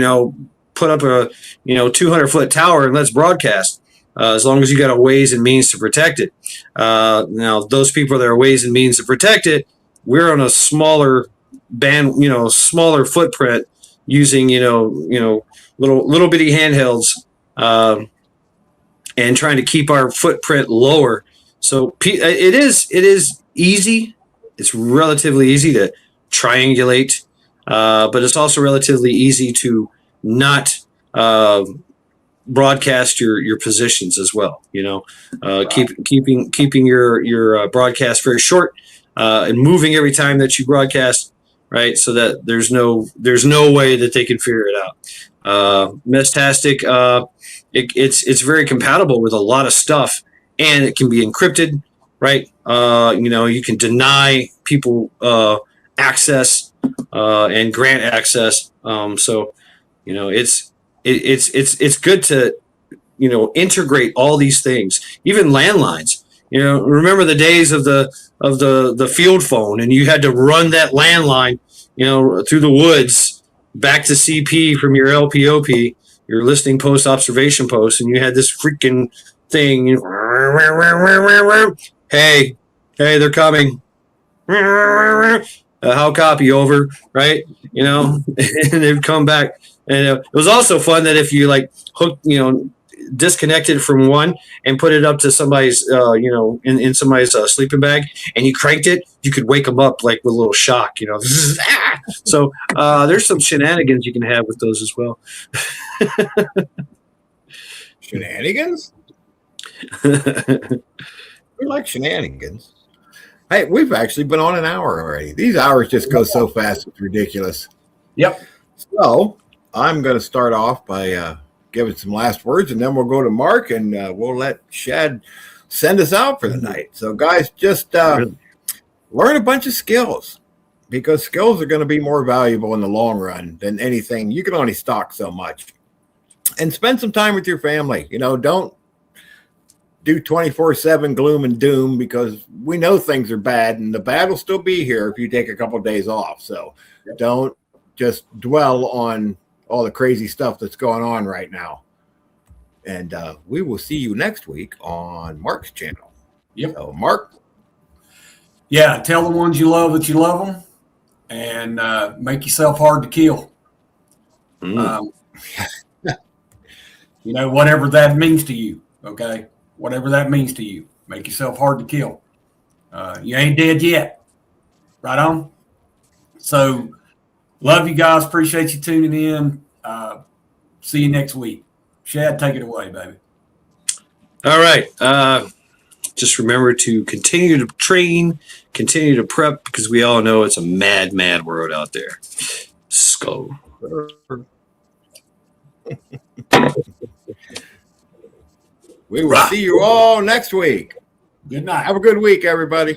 Put up a 200-foot tower and let's broadcast, as long as you got a ways and means to protect it. Now those people that are ways and means to protect it, we're on a smaller smaller footprint using little bitty handhelds, and trying to keep our footprint lower. So it is easy. It's relatively easy to triangulate but it's also relatively easy to not broadcast your positions as well. Keeping your broadcast very short and moving every time that you broadcast, right? So that there's no way that they can figure it out. Mestastic, it's very compatible with a lot of stuff, and it can be encrypted, right? You can deny people access and grant access. So it's good to integrate all these things, even landlines. Remember the days of the field phone, and you had to run that landline through the woods back to CP from your LPOP, your listening post observation post, and you had this freaking thing. Hey, they're coming. How copy, over, right? And they'd come back. And it was also fun that if you disconnected from one and put it up to somebody's, in somebody's sleeping bag, and you cranked it, you could wake them up like with a little shock, So there's some shenanigans you can have with those as well. Shenanigans? We like shenanigans. Hey, we've actually been on an hour already. These hours just go so fast, it's ridiculous. Yep. So I'm going to start off by giving some last words, and then we'll go to Mark, and we'll let Shad send us out for the night. So, guys, just learn a bunch of skills, because skills are going to be more valuable in the long run than anything. You can only stock so much. And spend some time with your family. Don't do 24/7 gloom and doom, because we know things are bad, and the bad will still be here if you take a couple of days off. So don't just dwell on all the crazy stuff that's going on right now. And we will see you next week on Mark's channel. Yep. So, Mark. Yeah, tell the ones you love that you love them, and make yourself hard to kill. Whatever that means to you, okay? Whatever that means to you, make yourself hard to kill. You ain't dead yet. Right on? So, love you guys. Appreciate you tuning in. See you next week. Shad, take it away, baby. All right. Just remember to continue to train, continue to prep, because we all know it's a mad, mad world out there. Skull. We will see you all next week. Good night. Have a good week, everybody.